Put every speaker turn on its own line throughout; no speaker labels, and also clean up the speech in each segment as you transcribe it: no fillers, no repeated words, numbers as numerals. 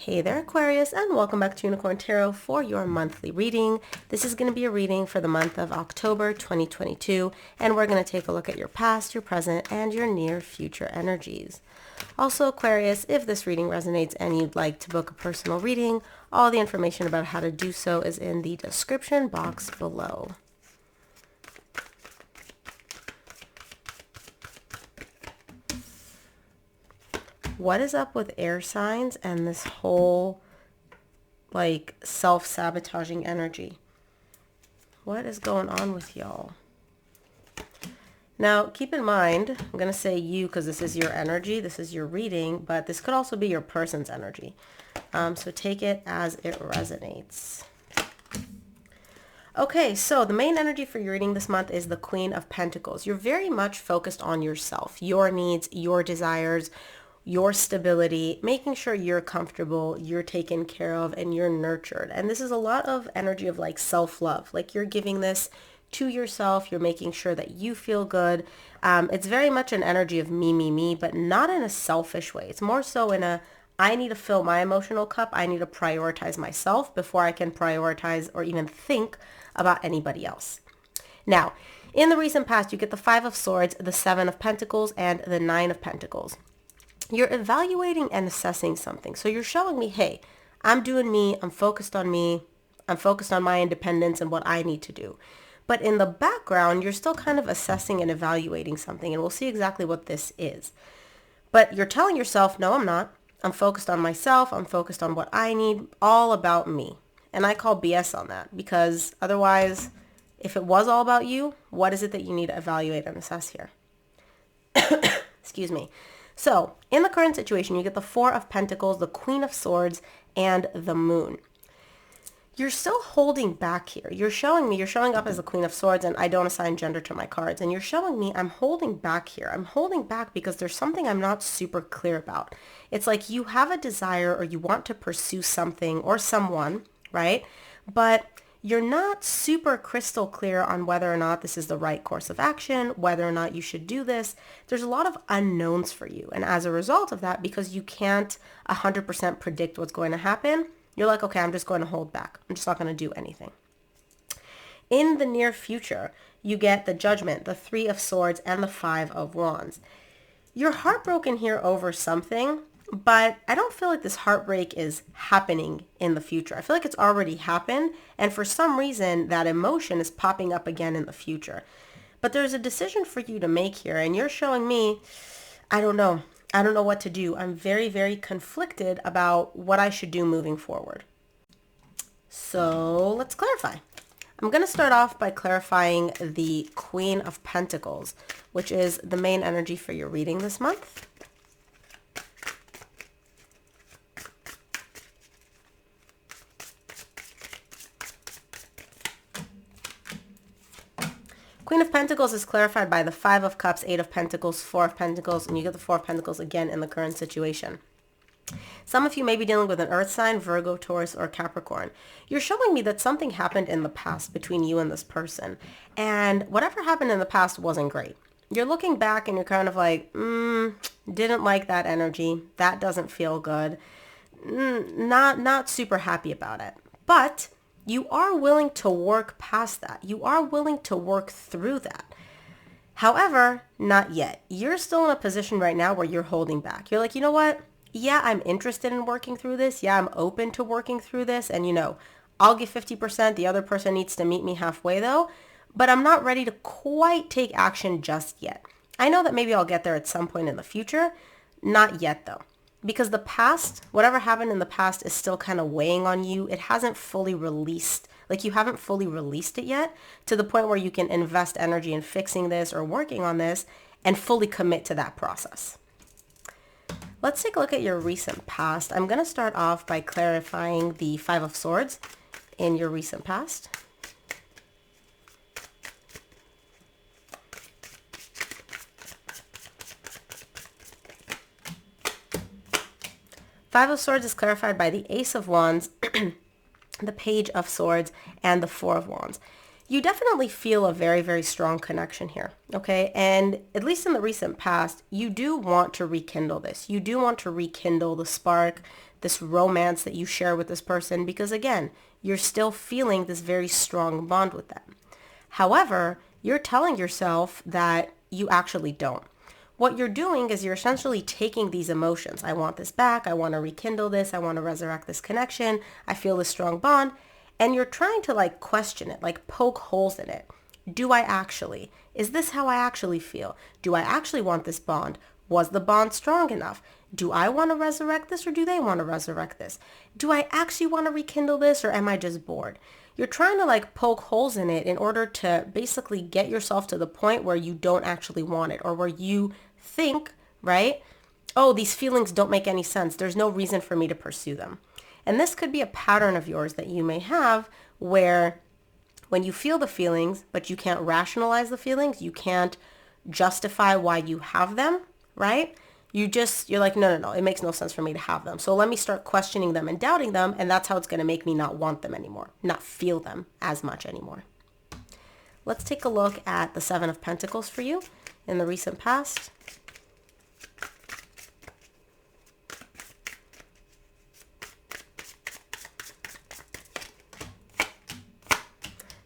Hey there, Aquarius, and welcome back to Unicorn Tarot for your monthly reading. This is going to be a reading for the month of October 2022, and we're going to take a look at your past, your present, and your near future energies. Also, Aquarius, if this reading resonates and you'd like to book a personal reading, all the information about how to do so is in the description box below. What is up with air signs and this whole self-sabotaging energy? What is going on with y'all? Now, keep in mind, I'm going to say you because this is your energy, this is your reading, but this could also be your person's energy. So take it as it resonates. Okay, so the main energy for your reading this month is the Queen of Pentacles. You're very much focused on yourself, your needs, your desires, your stability, making sure you're comfortable, you're taken care of, and you're nurtured. And this is a lot of energy of self-love. You're giving this to yourself. You're making sure that you feel good. It's very much an energy of me, but not in a selfish way. It's more so in a, I need to fill my emotional cup. I need to prioritize myself before I can prioritize or even think about anybody else. Now, in the recent past, you get the Five of Swords, the Seven of Pentacles, and the Nine of Pentacles. You're evaluating and assessing something. So you're showing me, hey, I'm doing me, I'm focused on me, I'm focused on my independence and what I need to do. But in the background, you're still kind of assessing and evaluating something, and we'll see exactly what this is. But you're telling yourself, no, I'm not. I'm focused on myself. I'm focused on what I need, all about me. And I call BS on that because otherwise, if it was all about you, what is it that you need to evaluate and assess here? Excuse me. So, in the current situation, you get the Four of Pentacles, the Queen of Swords, and the Moon. You're still holding back here. You're showing up as the Queen of Swords, and I don't assign gender to my cards. And you're showing me I'm holding back here. I'm holding back because there's something I'm not super clear about. It's like you have a desire or you want to pursue something or someone, right? But you're not super crystal clear on whether or not this is the right course of action, whether or not you should do this. There's a lot of unknowns for you. And as a result of that, because you can't 100% predict what's going to happen, you're like, okay, I'm just going to hold back. I'm just not going to do anything. In the near future, you get the Judgment, the Three of Swords, and the Five of Wands. You're heartbroken here over something, but I don't feel like this heartbreak is happening in the future. I feel like it's already happened, and for some reason, that emotion is popping up again in the future. But there's a decision for you to make here, and you're showing me, I don't know. I don't know what to do. I'm very, very conflicted about what I should do moving forward. So let's clarify. I'm going to start off by clarifying the Queen of Pentacles, which is the main energy for your reading this month. Queen of Pentacles is clarified by the Five of Cups, Eight of Pentacles, Four of Pentacles, and you get the Four of Pentacles again in the current situation. Some of you may be dealing with an earth sign, Virgo, Taurus, or Capricorn. You're showing me that something happened in the past between you and this person, and whatever happened in the past wasn't great. You're looking back and you're kind of like, didn't like that energy. That doesn't feel good. Not super happy about it. But you are willing to work past that. You are willing to work through that. However, not yet. You're still in a position right now where you're holding back. You're like, you know what? Yeah, I'm interested in working through this. Yeah, I'm open to working through this. And I'll give 50%. The other person needs to meet me halfway though. But I'm not ready to quite take action just yet. I know that maybe I'll get there at some point in the future. Not yet though. Because the past, whatever happened in the past is still kind of weighing on you. It hasn't fully released, you haven't fully released it yet to the point where you can invest energy in fixing this or working on this and fully commit to that process. Let's take a look at your recent past. I'm going to start off by clarifying the Five of Swords in your recent past. Five of Swords is clarified by the Ace of Wands, the Page of Swords, and the Four of Wands. You definitely feel a very, very strong connection here, okay? And at least in the recent past, you do want to rekindle this. You do want to rekindle the spark, this romance that you share with this person, because again, you're still feeling this very strong bond with them. However, you're telling yourself that you actually don't. What you're doing is you're essentially taking these emotions. I want this back. I want to rekindle this. I want to resurrect this connection. I feel this strong bond. And you're trying to like question it, like poke holes in it. Do I actually? Is this how I actually feel? Do I actually want this bond? Was the bond strong enough? Do I want to resurrect this or do they want to resurrect this? Do I actually want to rekindle this or am I just bored? You're trying to like poke holes in it in order to basically get yourself to the point where you don't actually want it or where you think, right? Oh, these feelings don't make any sense. There's no reason for me to pursue them. And this could be a pattern of yours that you may have where when you feel the feelings, but you can't rationalize the feelings, you can't justify why you have them, right? You're like, no, it makes no sense for me to have them. So let me start questioning them and doubting them, and that's how it's going to make me not want them anymore, not feel them as much anymore. Let's take a look at the Seven of Pentacles for you in the recent past.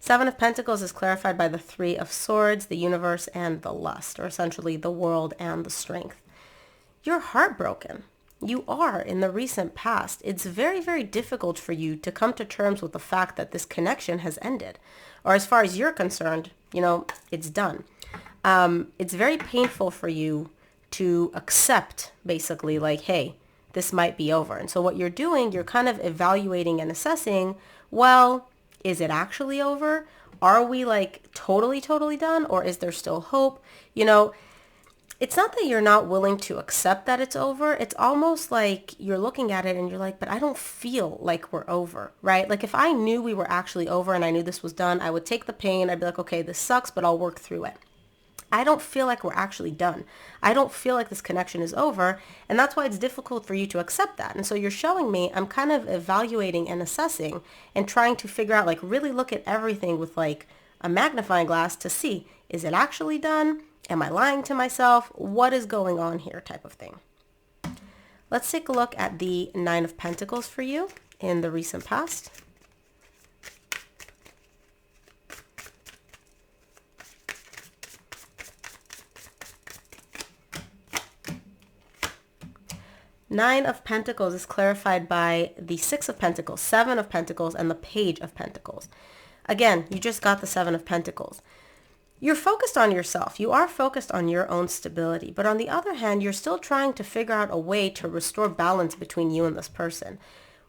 Seven of Pentacles is clarified by the Three of Swords, the universe, and the lust, or essentially the world and the strength. You're heartbroken. You are in the recent past. It's very, very difficult for you to come to terms with the fact that this connection has ended. Or as far as you're concerned, it's done. It's very painful for you to accept basically like, hey, this might be over. And so what you're doing, you're kind of evaluating and assessing, well, is it actually over? Are we like totally done? Or is there still hope? It's not that you're not willing to accept that it's over. It's almost like you're looking at it and you're like, but I don't feel like we're over, right? Like if I knew we were actually over and I knew this was done, I would take the pain. I'd be like, okay, this sucks, but I'll work through it. I don't feel like we're actually done. I don't feel like this connection is over. And that's why it's difficult for you to accept that. And so you're showing me, I'm kind of evaluating and assessing and trying to figure out, like really look at everything with like a magnifying glass to see, is it actually done? Am I lying to myself? What is going on here type of thing? Let's take a look at the Nine of Pentacles for you in the recent past. Nine of Pentacles is clarified by the Six of Pentacles, Seven of Pentacles, and the Page of Pentacles. Again, you just got the Seven of Pentacles. You're focused on yourself. You are focused on your own stability. But on the other hand, you're still trying to figure out a way to restore balance between you and this person.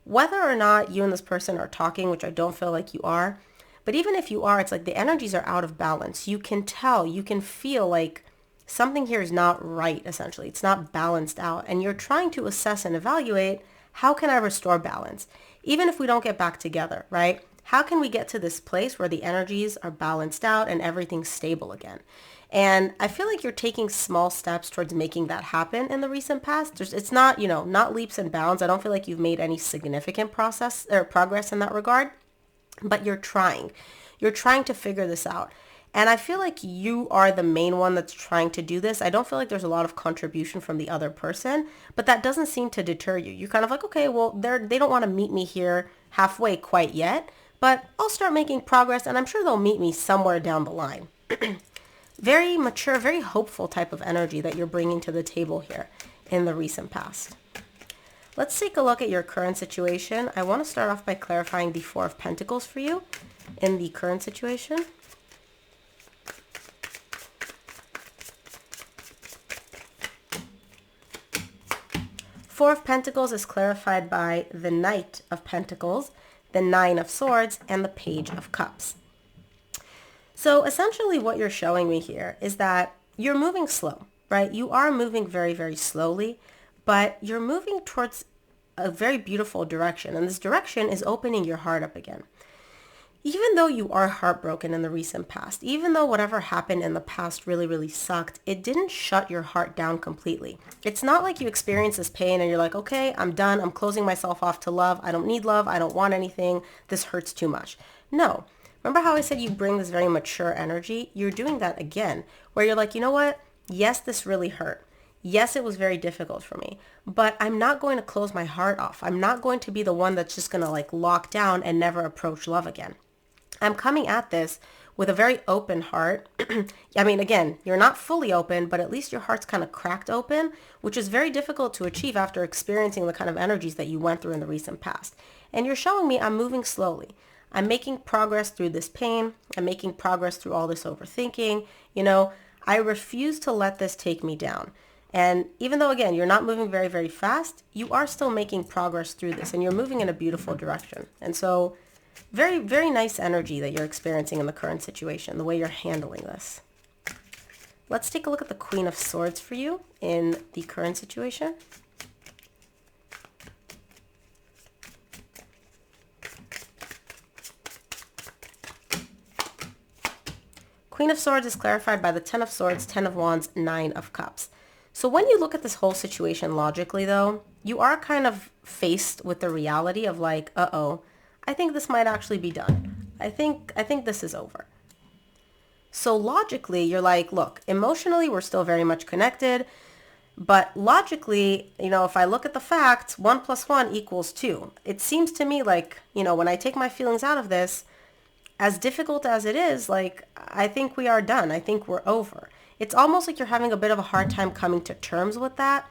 Whether or not you and this person are talking, which I don't feel like you are, but even if you are, it's like the energies are out of balance. You can tell, you can feel like something here is not right, essentially. It's not balanced out. And you're trying to assess and evaluate, how can I restore balance? Even if we don't get back together, right? How can we get to this place where the energies are balanced out and everything's stable again? And I feel like you're taking small steps towards making that happen in the recent past. It's not, not leaps and bounds. I don't feel like you've made any significant process or progress in that regard, but you're trying. You're trying to figure this out. And I feel like you are the main one that's trying to do this. I don't feel like there's a lot of contribution from the other person, but that doesn't seem to deter you. You're kind of like, okay, well, they don't want to meet me here halfway quite yet, but I'll start making progress and I'm sure they'll meet me somewhere down the line. Very mature, very hopeful type of energy that you're bringing to the table here in the recent past. Let's take a look at your current situation. I want to start off by clarifying the Four of Pentacles for you in the current situation. Four of Pentacles is clarified by the Knight of Pentacles, the Nine of Swords, and the Page of Cups. So essentially what you're showing me here is that you're moving slow, right? You are moving very, very slowly, but you're moving towards a very beautiful direction. And this direction is opening your heart up again. Even though you are heartbroken in the recent past, even though whatever happened in the past really, really sucked, it didn't shut your heart down completely. It's not like you experience this pain and you're like, okay, I'm done. I'm closing myself off to love. I don't need love. I don't want anything. This hurts too much. No, Remember how I said you bring this very mature energy? You're doing that again, where you're like, you know what? Yes, this really hurt. Yes, it was very difficult for me, but I'm not going to close my heart off. I'm not going to be the one that's just going to like lock down and never approach love again. I'm coming at this with a very open heart. I mean, again, you're not fully open, but at least your heart's kind of cracked open, which is very difficult to achieve after experiencing the kind of energies that you went through in the recent past. And you're showing me I'm moving slowly. I'm making progress through this pain. I'm making progress through all this overthinking. I refuse to let this take me down. And even though, again, you're not moving very, very fast, you are still making progress through this and you're moving in a beautiful direction. And so very, very nice energy that you're experiencing in the current situation, the way you're handling this. Let's take a look at the Queen of Swords for you in the current situation. Queen of Swords is clarified by the Ten of Swords, Ten of Wands, Nine of Cups. So when you look at this whole situation logically, though, you are kind of faced with the reality of like, uh-oh, I think this might actually be done. I think this is over. So logically, you're like, look, emotionally, we're still very much connected. But logically, if I look at the facts, 1 + 1 = 2. It seems to me like, when I take my feelings out of this, as difficult as it is, like, I think we are done. I think we're over. It's almost like you're having a bit of a hard time coming to terms with that.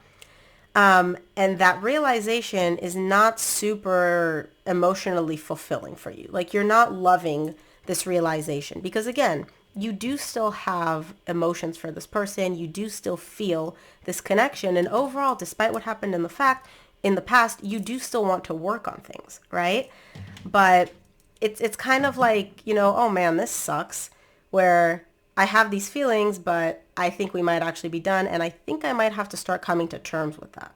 And that realization is not super emotionally fulfilling for you. Like, you're not loving this realization because, again, you do still have emotions for this person. You do still feel this connection. And overall, despite what happened in the past, you do still want to work on things, right? But it's kind of like, oh man, this sucks, where I have these feelings, but I think we might actually be done. And I think I might have to start coming to terms with that.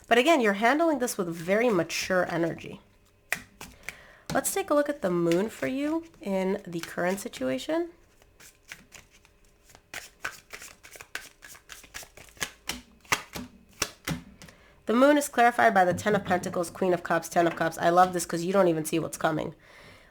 But again, you're handling this with very mature energy. Let's take a look at the Moon for you in the current situation. The Moon is clarified by the Ten of Pentacles, Queen of Cups, Ten of Cups. I love this because you don't even see what's coming.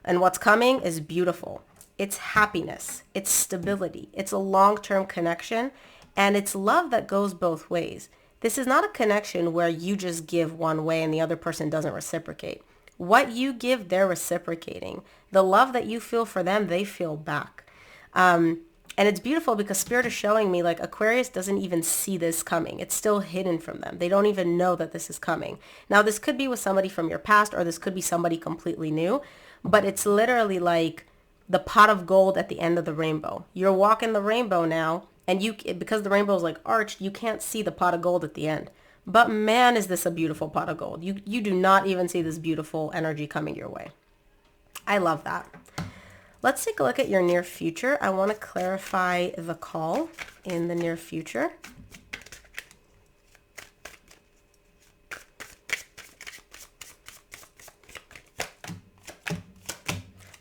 And what's coming is beautiful. It's happiness. It's stability. It's a long-term connection. And it's love that goes both ways. This is not a connection where you just give one way and the other person doesn't reciprocate. What you give, they're reciprocating. The love that you feel for them, they feel back. And it's beautiful because Spirit is showing me like Aquarius doesn't even see this coming. It's still hidden from them. They don't even know that this is coming. Now, this could be with somebody from your past or this could be somebody completely new. But it's literally like the pot of gold at the end of the rainbow. You're walking the rainbow now, and because the rainbow is like arched, you can't see the pot of gold at the end. But man, is this a beautiful pot of gold. You do not even see this beautiful energy coming your way. I love that. Let's take a look at your near future. I want to clarify the call in the near future.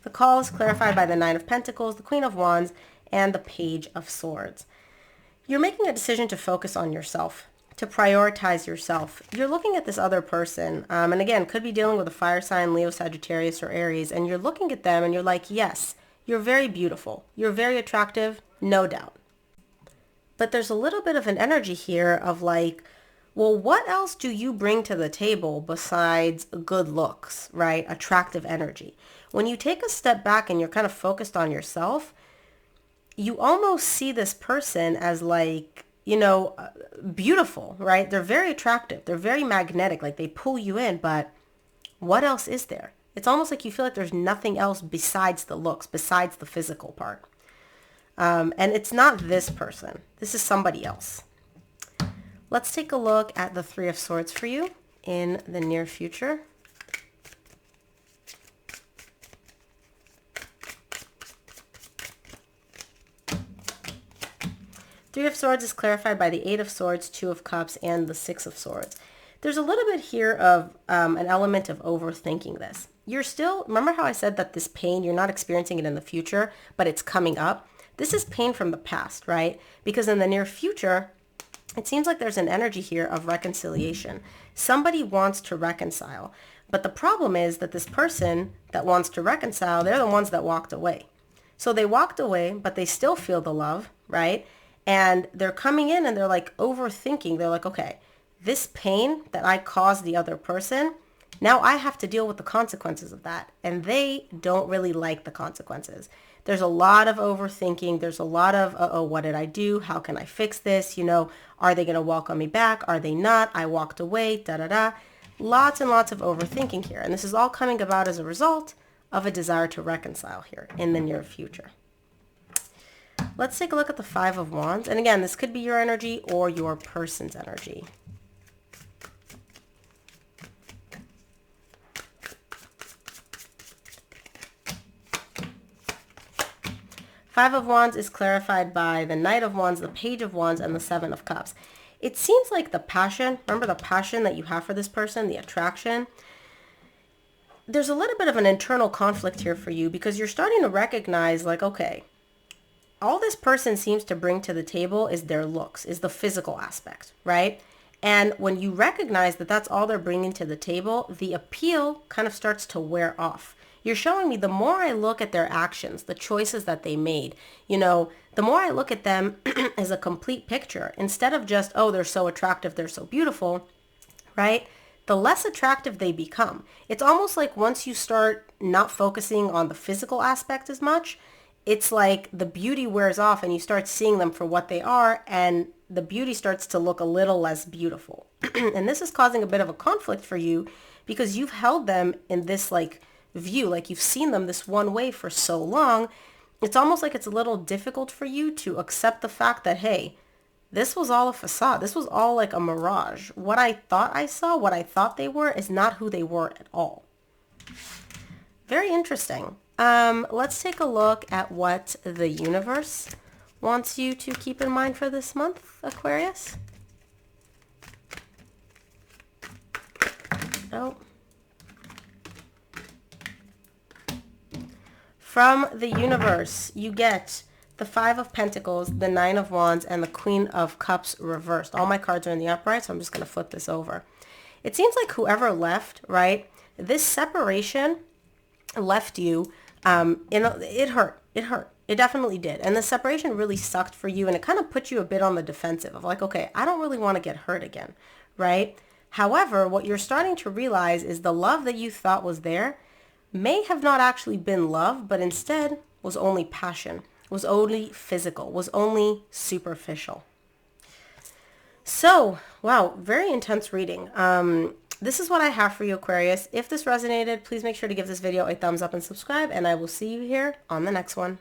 The call is clarified by the Nine of Pentacles, the Queen of Wands, and the Page of Swords. You're making a decision to focus on yourself, to prioritize yourself. You're looking at this other person, and again, could be dealing with a fire sign, Leo, Sagittarius, or Aries, and you're looking at them and you're like, yes, you're very beautiful. You're very attractive, no doubt. But there's a little bit of an energy here of like, well, what else do you bring to the table besides good looks, right? Attractive energy. When you take a step back and you're kind of focused on yourself, you almost see this person as like, beautiful, right? They're very attractive. They're very magnetic. Like they pull you in, but what else is there? It's almost like you feel like there's nothing else besides the looks, besides the physical part. And it's not this person. This is somebody else. Let's take a look at the Three of Swords for you in the near future. Three of Swords is clarified by the Eight of Swords, Two of Cups, and the Six of Swords. There's a little bit here of an element of overthinking this. You're still, remember how I said that this pain, you're not experiencing it in the future, but it's coming up? This is pain from the past, right? Because in the near future, it seems like there's an energy here of reconciliation. Somebody wants to reconcile. But the problem is that this person that wants to reconcile, they're the ones that walked away. So they walked away, but they still feel the love, right? And they're coming in and they're like overthinking. They're like, okay, this pain that I caused the other person, now I have to deal with the consequences of that. And they don't really like the consequences. There's a lot of overthinking. There's a lot of, uh-oh, what did I do? How can I fix this? You know, are they going to welcome me back? Are they not? I walked away, da-da-da. Lots and lots of overthinking here. And this is all coming about as a result of a desire to reconcile here in the near future. Let's take a look at the Five of Wands. And again, this could be your energy or your person's energy. Five of Wands is clarified by the Knight of Wands, the Page of Wands, and the Seven of Cups. It seems like the passion, remember the passion that you have for this person, the attraction, there's a little bit of an internal conflict here for you because you're starting to recognize like, okay, all this person seems to bring to the table is their looks, is the physical aspect, right? And when you recognize that that's all they're bringing to the table, the appeal kind of starts to wear off. You're showing me the more I look at their actions, the choices that they made, you know, the more I look at them as a complete picture, instead of just, oh, they're so attractive, they're so beautiful, right? The less attractive they become. It's almost like once you start not focusing on the physical aspect as much, it's like the beauty wears off and you start seeing them for what they are, and the beauty starts to look a little less beautiful. And this is causing a bit of a conflict for you because you've held them in this like view, like you've seen them this one way for so long. It's almost like it's a little difficult for you to accept the fact that, hey, this was all a facade. This was all like a mirage. What I thought I saw, what I thought they were, is not who they were at all. Very interesting. Let's take a look at what the universe wants you to keep in mind for this month, Aquarius. Oh. From the universe, you get the Five of Pentacles, the Nine of Wands, and the Queen of Cups reversed. All my cards are in the upright, so I'm just going to flip this over. It seems like whoever left, right, this separation left you, it hurt. It hurt. It definitely did. And the separation really sucked for you, and it kind of put you a bit on the defensive of like, okay, I don't really want to get hurt again, right? However, what you're starting to realize is the love that you thought was there may have not actually been love, but instead was only passion, was only physical, was only superficial. So, wow, very intense reading. This is what I have for you, Aquarius. If this resonated, please make sure to give this video a thumbs up and subscribe, and I will see you here on the next one.